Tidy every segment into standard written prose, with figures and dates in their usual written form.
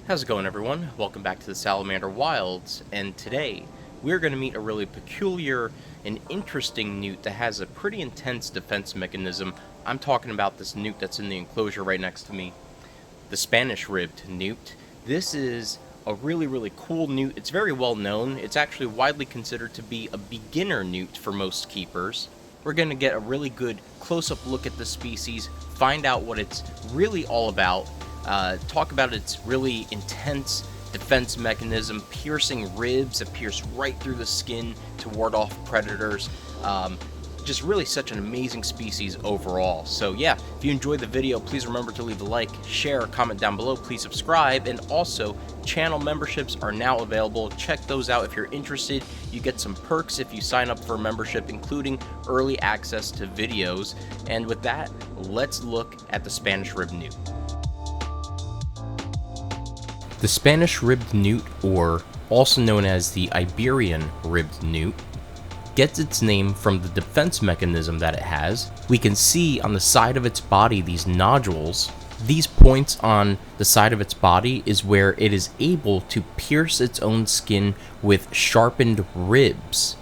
How's it going, everyone? Welcome back to the Salamander Wilds, and today we're going to meet a really peculiar and interesting newt that has a pretty intense defense mechanism. I'm talking about this newt that's in the enclosure right next to me, the Spanish-ribbed newt. This is a really cool newt. It's very well known. It's actually widely considered to be a beginner newt for most keepers. We're going to get a really good close-up look at the species, find out what it's really all about, talk about its really intense defense mechanism, piercing ribs that pierce right through the skin to ward off predators. Just really such an amazing species overall. So yeah, if you enjoyed the video, please remember to leave a like, share, comment down below, please subscribe, and also channel memberships are now available. Check those out if you're interested. You get some perks if you sign up for a membership, including early access to videos. And with that, let's look at the Spanish-ribbed newt. The Spanish-ribbed newt, or also known as the Iberian-ribbed newt, gets its name from the defense mechanism that it has. We can see on the side of its body these nodules. These points on the side of its body is where it is able to pierce its own skin with sharpened ribs.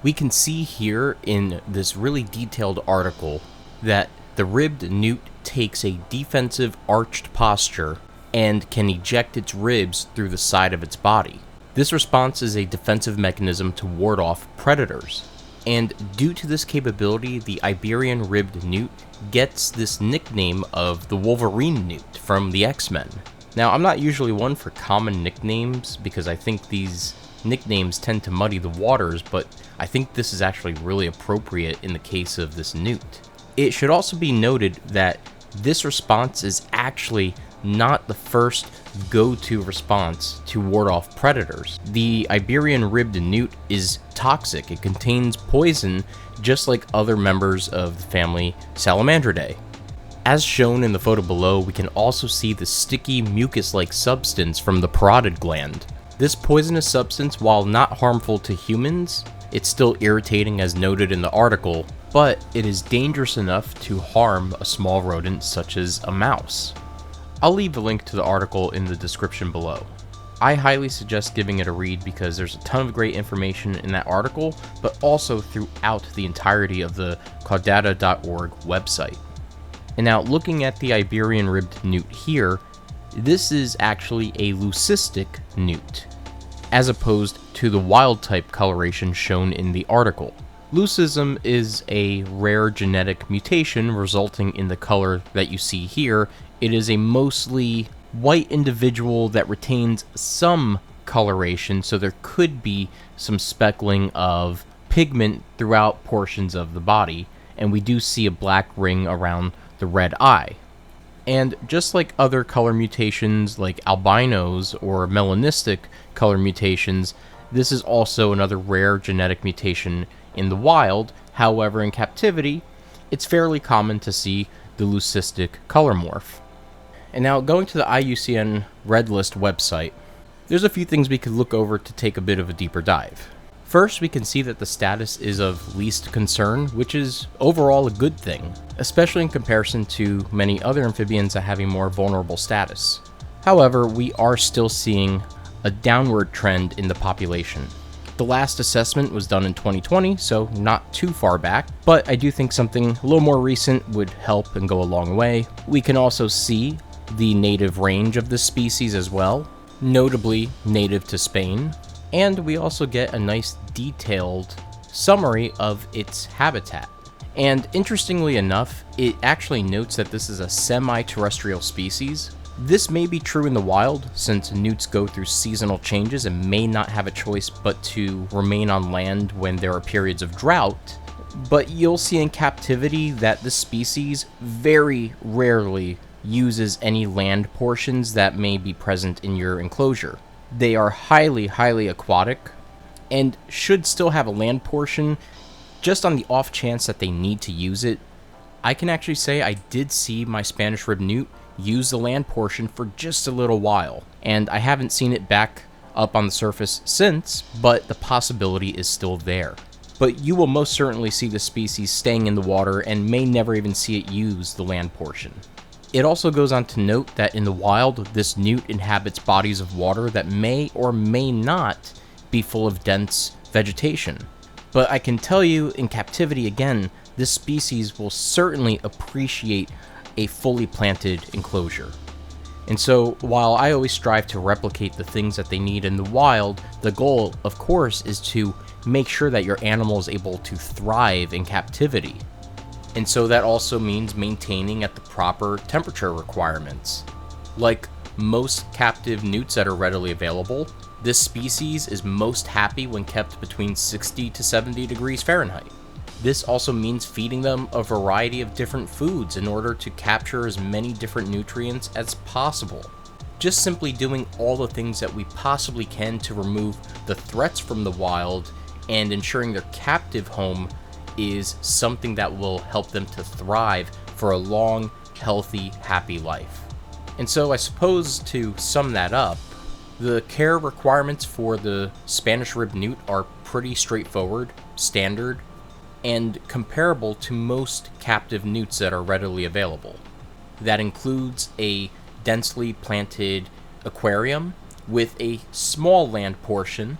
We can see here in this really detailed article that the ribbed newt takes a defensive arched posture and can eject its ribs through the side of its body. This response is a defensive mechanism to ward off predators, and due to this capability, the Iberian ribbed newt gets this nickname of the Wolverine newt from the X-Men. Now, I'm not usually one for common nicknames because I think these nicknames tend to muddy the waters, but I think this is actually really appropriate in the case of this newt. It should also be noted that this response is actually not the first go-to response to ward off predators. The Iberian ribbed newt is toxic. It contains poison, just like other members of the family Salamanderidae. As shown in the photo below, we can also see the sticky mucus-like substance from the parotid gland. This poisonous substance, while not harmful to humans, it's still irritating as noted in the article, but it is dangerous enough to harm a small rodent such as a mouse. I'll leave a link to the article in the description below. I highly suggest giving it a read because there's a ton of great information in that article, but also throughout the entirety of the caudata.org website. And now, looking at the Iberian ribbed newt here, this is actually a leucistic newt, as opposed to the wild type coloration shown in the article. Leucism is a rare genetic mutation resulting in the color that you see here. It is a mostly white individual that retains some coloration, so there could be some speckling of pigment throughout portions of the body, and we do see a black ring around the red eye. And just like other color mutations like albinos or melanistic color mutations, this is also another rare genetic mutation in the wild. However, in captivity, it's fairly common to see the leucistic color morph. And now, going to the IUCN Red List website, there's a few things we could look over to take a bit of a deeper dive. First, we can see that the status is of least concern, which is overall a good thing, especially in comparison to many other amphibians that have a more vulnerable status. However, we are still seeing a downward trend in the population. The last assessment was done in 2020, so not too far back, but I do think something a little more recent would help and go a long way. We can also see the native range of this species as well, notably native to Spain, and we also get a nice detailed summary of its habitat. And interestingly enough, it actually notes that this is a semi-terrestrial species. This may be true in the wild, since newts go through seasonal changes and may not have a choice but to remain on land when there are periods of drought, but you'll see in captivity that the species very rarely uses any land portions that may be present in your enclosure. They are highly aquatic and should still have a land portion just on the off chance that they need to use it. I can actually say I did see my Spanish ribbed newt use the land portion for just a little while, and I haven't seen it back up on the surface since, but the possibility is still there. But you will most certainly see the species staying in the water and may never even see it use the land portion. It also goes on to note that in the wild, this newt inhabits bodies of water that may or may not be full of dense vegetation. But I can tell you, in captivity again, this species will certainly appreciate a fully planted enclosure. And so, while I always strive to replicate the things that they need in the wild, the goal, of course, is to make sure that your animal is able to thrive in captivity. And so that also means maintaining at the proper temperature requirements. Like most captive newts that are readily available, this species is most happy when kept between 60 to 70 degrees Fahrenheit. This also means feeding them a variety of different foods in order to capture as many different nutrients as possible. Just simply doing all the things that we possibly can to remove the threats from the wild and ensuring their captive home is something that will help them to thrive for a long, healthy, happy life. And so I suppose to sum that up, the care requirements for the Spanish ribbed newt are pretty straightforward, standard, and comparable to most captive newts that are readily available. That includes a densely planted aquarium with a small land portion,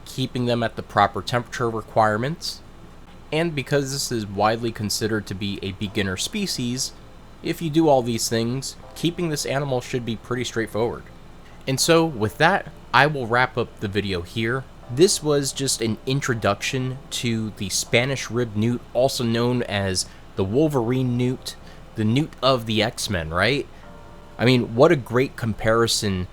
keeping them at the proper temperature requirements, and because this is widely considered to be a beginner species, if you do all these things, keeping this animal should be pretty straightforward. And so with that, I will wrap up the video here. This was just an introduction to the Spanish ribbed newt, also known as the Wolverine newt, the newt of the X-Men, right? I mean, what a great comparison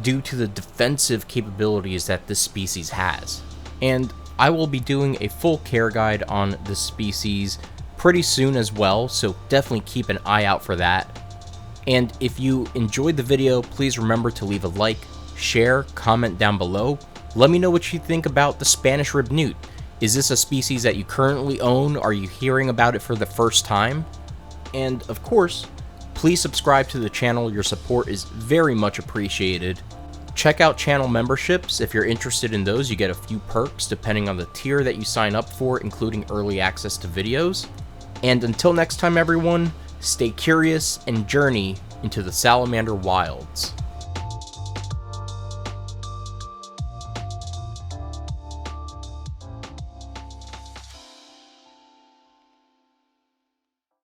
due to the defensive capabilities that this species has. And I will be doing a full care guide on this species pretty soon as well, so definitely keep an eye out for that. And if you enjoyed the video, please remember to leave a like, share, comment down below. Let me know what you think about the Spanish ribbed newt. Is this a species that you currently own? Are you hearing about it for the first time? And of course, please subscribe to the channel. Your support is very much appreciated. Check out channel memberships. If you're interested in those, you get a few perks depending on the tier that you sign up for, including early access to videos. And until next time, everyone, stay curious and journey into the salamander wilds.